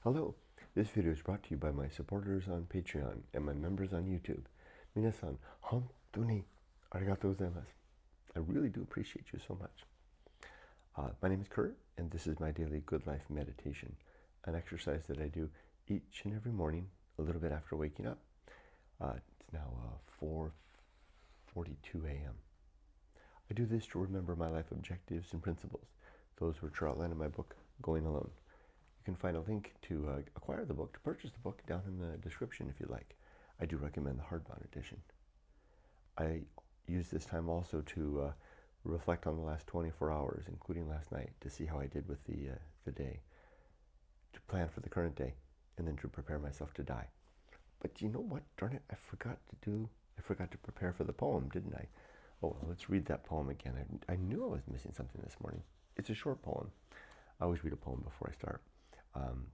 Hello, this video is brought to you by my supporters on Patreon and my members on YouTube. Minasan, hontou ni arigatou gozaimasu. I really do appreciate you so much. My name is Kurt, and this is my daily Good Life meditation, an exercise that I do each and every morning, a little bit after waking up. It's now 4:42 a.m. I do this to remember my life objectives and principles, those which are outlined in my book, Going Alone. You can find a link to acquire the book, to purchase the book, down in the description if you like. I do recommend the hardbound edition. I use this time also to reflect on the last 24 hours, including last night, to see how I did with the day, to plan for the current day, and then to prepare myself to die. But you know what? Darn it, I forgot to prepare for the poem, didn't I? Oh, let's read that poem again. I knew I was missing something this morning. It's a short poem. I always read a poem before I start.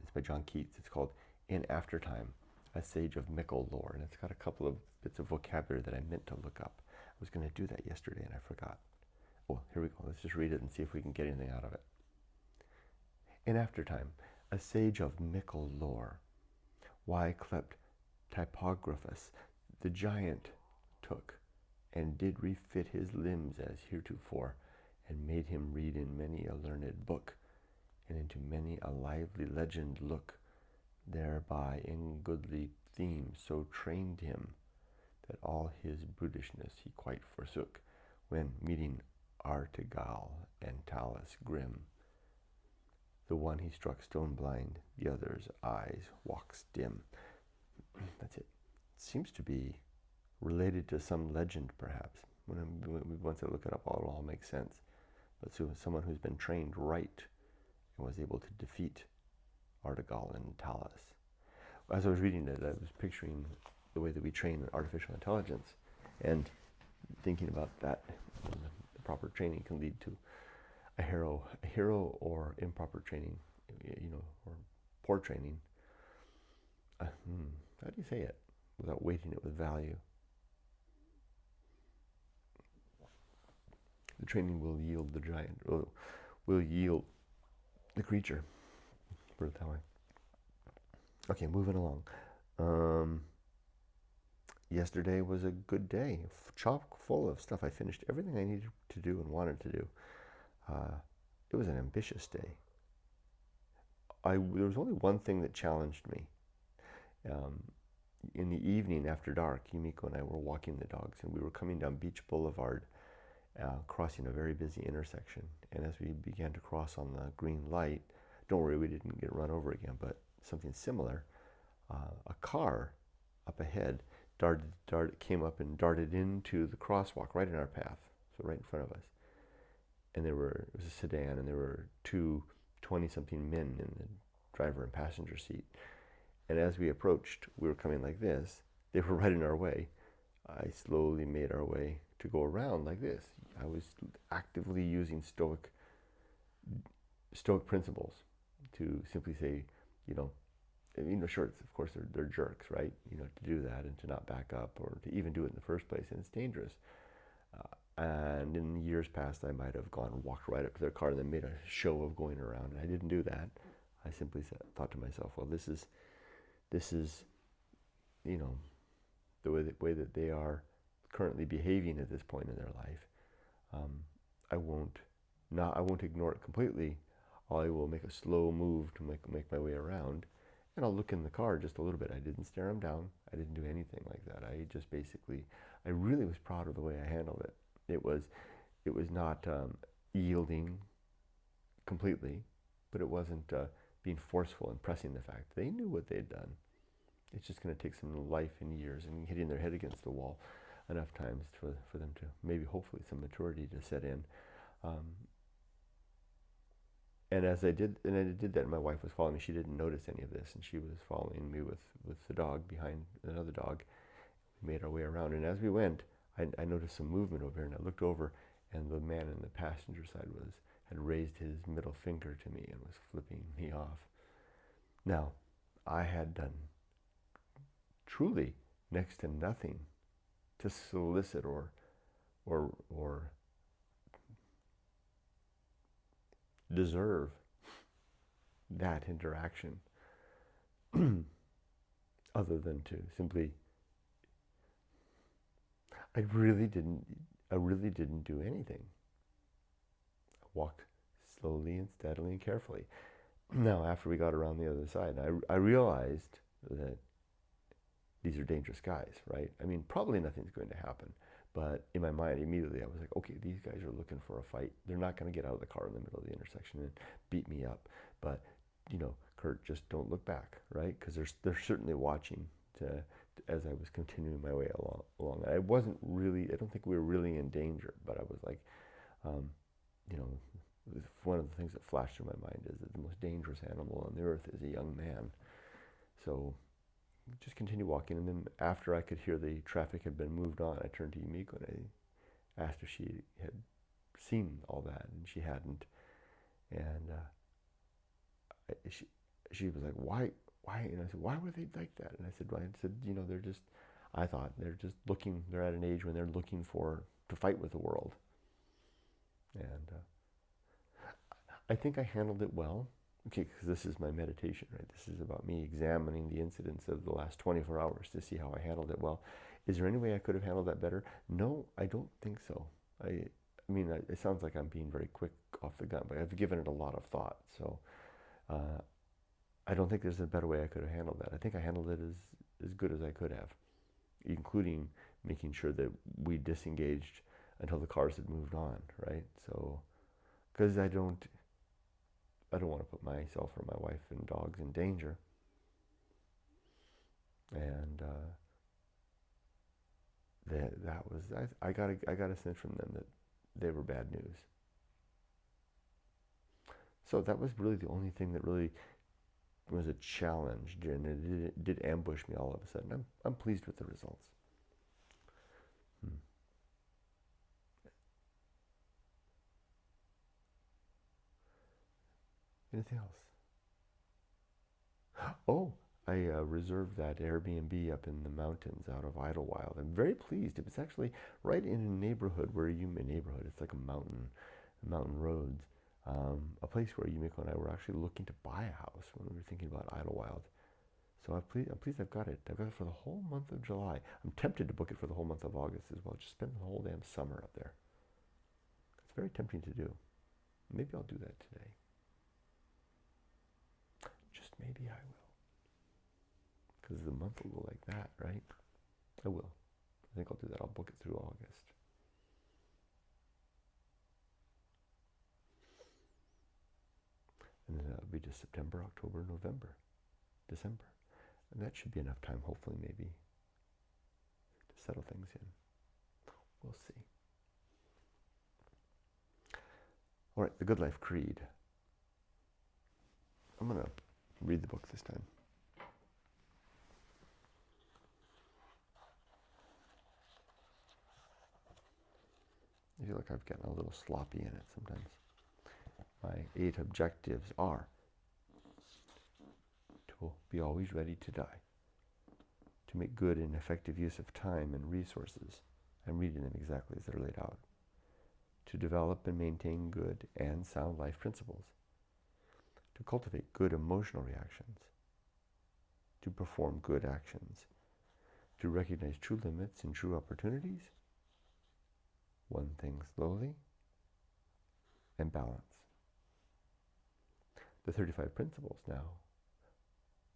It's by John Keats. It's called In Aftertime, a Sage of Mickle Lore. And it's got a couple of bits of vocabulary that I meant to look up. I was going to do that yesterday and I forgot. Oh, here we go. Let's just read it and see if we can get anything out of it. In Aftertime, a sage of mickle lore, why clept typographus the giant took, and did refit his limbs as heretofore, and made him read in many a learned book, and into many a lively legend look, thereby in goodly theme so trained him, that all his brutishness he quite forsook, when meeting Artegal and Talus grim. The one he struck stone blind, the other's eyes walks dim. That's it. Seems to be related to some legend, perhaps. Once I look it up, it'll all make sense. But so someone who's been trained right and was able to defeat Artegal and Talus. As I was reading it, I was picturing the way that we train artificial intelligence, and thinking about that, the proper training can lead to a hero, or improper training, or poor training. How do you say it without weighting it with value? The training will yield the giant, will yield the creature. Put it that way. Okay, moving along. Yesterday was a good day, chock full of stuff. I finished everything I needed to do and wanted to do. It was an ambitious day. There was only one thing that challenged me. In the evening after dark, Yumiko and I were walking the dogs, and we were coming down Beach Boulevard, crossing a very busy intersection. And as we began to cross on the green light, don't worry, we didn't get run over again, but something similar, a car up ahead came up and darted into the crosswalk right in our path, so right in front of us. And it was a sedan, and there were two 20-something men in the driver and passenger seat. And as we approached, we were coming like this. They were right in our way. I slowly made our way to go around like this. I was actively using stoic principles to simply say, sure, of course they're jerks, right? To do that and to not back up, or to even do it in the first place, and it's dangerous. And in years past, I might have gone and walked right up to their car and then made a show of going around. And I didn't do that. I simply thought to myself, well, this is, the way that they are currently behaving at this point in their life. I won't ignore it completely. I will make a slow move to make my way around, and I'll look in the car just a little bit. I didn't stare them down. I didn't do anything like that. I really was proud of the way I handled it. It was not yielding completely, but it wasn't being forceful and pressing the fact. They knew what they'd done. It's just going to take some life and years and hitting their head against the wall enough times for them to, maybe hopefully some maturity to set in. And as I did that, and my wife was following me. She didn't notice any of this, and she was following me with the dog behind another dog. We made our way around, and as we went, I noticed some movement over here, and I looked over, and the man in the passenger side had raised his middle finger to me and was flipping me off. Now, I had done truly next to nothing to solicit or deserve that interaction. other than to simply, I really didn't do anything. I walked slowly and steadily and carefully. Now, after we got around the other side, I realized that these are dangerous guys, right? I mean, probably nothing's going to happen. But in my mind, immediately, I was like, okay, these guys are looking for a fight. They're not going to get out of the car in the middle of the intersection and beat me up. But, Kurt, just don't look back, right? Because they're certainly watching as I was continuing my way along. I wasn't really, I don't think we were really in danger, but I was like, one of the things that flashed through my mind is that the most dangerous animal on the earth is a young man. So just continue walking, and then after I could hear the traffic had been moved on, I turned to Yumiko and I asked if she had seen all that, and she hadn't. And she was like, why? And I said, why were they like that? And I said, I thought they're just looking, they're at an age when they're looking to fight with the world. And I think I handled it well. Okay, because this is my meditation, right? This is about me examining the incidents of the last 24 hours to see how I handled it well. Is there any way I could have handled that better? No, I don't think so. I mean, it sounds like I'm being very quick off the gun, but I've given it a lot of thought. So I don't think there's a better way I could have handled that. I think I handled it as good as I could have, including making sure that we disengaged until the cars had moved on, right? So, because I don't want to put myself or my wife and dogs in danger. And that was, I got a sense from them that they were bad news. So that was really the only thing that really was a challenge, and it did ambush me all of a sudden. I'm pleased with the results. Anything else? Oh, I reserved that Airbnb up in the mountains out of Idlewild. I'm very pleased. It was actually right in a neighborhood it's like a mountain roads. A place where Yumiko and I were actually looking to buy a house when we were thinking about Idlewild. So I'm pleased I've got it. I've got it for the whole month of July. I'm tempted to book it for the whole month of August as well. Just spend the whole damn summer up there. It's very tempting to do. Maybe I'll do that today. Just maybe I will. Because the month will go like that, right? I will. I think I'll do that. I'll book it through August. And then that'll be just September, October, November, December. And that should be enough time, hopefully, maybe, to settle things in. We'll see. All right, The Good Life Creed. I'm going to read the book this time. I feel like I've gotten a little sloppy in it sometimes. My 8 objectives are to be always ready to die, to make good and effective use of time and resources. I'm reading them exactly as they're laid out. To develop and maintain good and sound life principles. To cultivate good emotional reactions. To perform good actions. To recognize true limits and true opportunities. One thing slowly. And balance. The 35 principles now.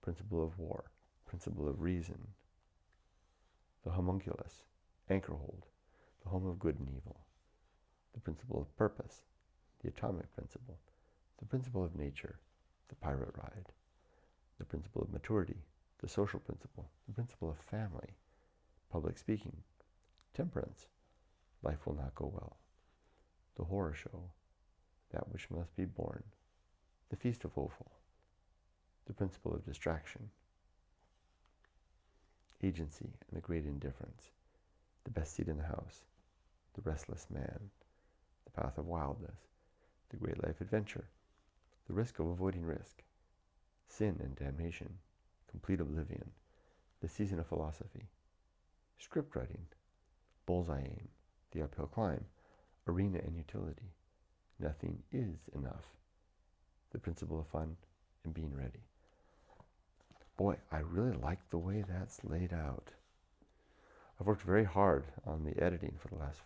Principle of war, principle of reason, the homunculus, anchor hold, the home of good and evil, the principle of purpose, the atomic principle, the principle of nature, the pirate ride, the principle of maturity, the social principle, the principle of family, public speaking, temperance, life will not go well, the horror show, that which must be born, the feast of woeful, the principle of distraction, agency and the great indifference, the best seat in the house, the restless man, the path of wildness, the great life adventure, the risk of avoiding risk, sin and damnation, complete oblivion, the season of philosophy, script writing, bullseye aim, the uphill climb, arena and utility, nothing is enough, the principle of fun and being ready. boy, I really like the way that's laid out. I've worked very hard on the editing for the last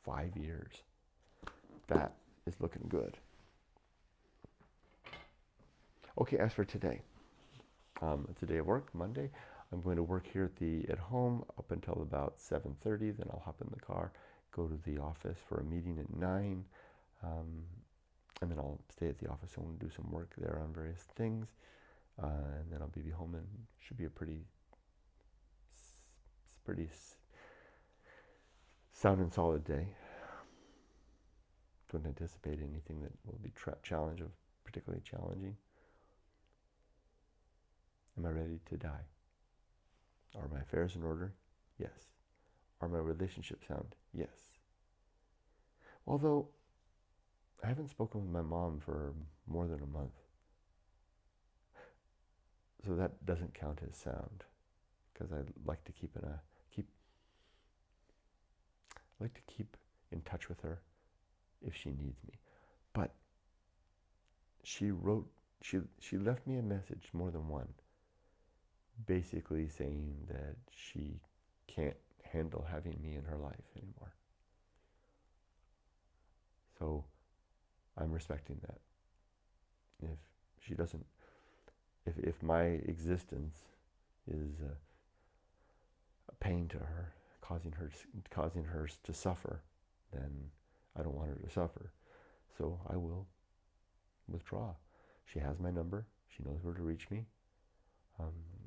5 years. That is looking good. Okay, as for today, it's a day of work, Monday. I'm going to work here at home up until about 7:30. Then I'll hop in the car, go to the office for a meeting at 9, and then I'll stay at the office and do some work there on various things, and then I'll be home, and should be a pretty sound and solid day. Don't anticipate anything that will be particularly challenging. Am I ready to die? Are my affairs in order? Yes. Are my relationships sound? Yes. Although I haven't spoken with my mom for more than a month, so that doesn't count as sound, because I like to keep in touch with her if she needs me. But she left me a message, more than one, basically saying that she can't handle having me in her life anymore. So I'm respecting that. If she doesn't, if my existence is a pain to her, causing her to suffer, then I don't want her to suffer. So I will withdraw. She has my number. She knows where to reach me.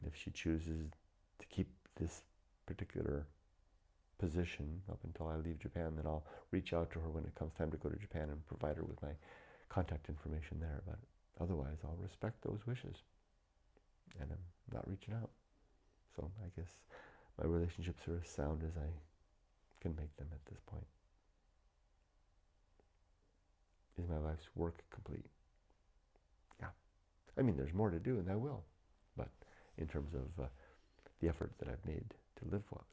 If she chooses to keep this particular position up until I leave Japan, then I'll reach out to her when it comes time to go to Japan and provide her with my contact information there. But otherwise, I'll respect those wishes, and I'm not reaching out. So I guess my relationships are as sound as I can make them at this point. Is my life's work complete? Yeah. I mean, there's more to do, and I will. But in terms of the effort that I've made to live well,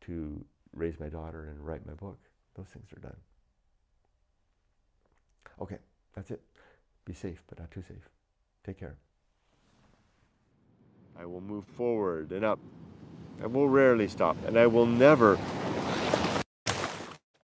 to raise my daughter and write my book, those things are done. Okay, that's it. Be safe, but not too safe. Take care. I will move forward and up. I will rarely stop, and I will never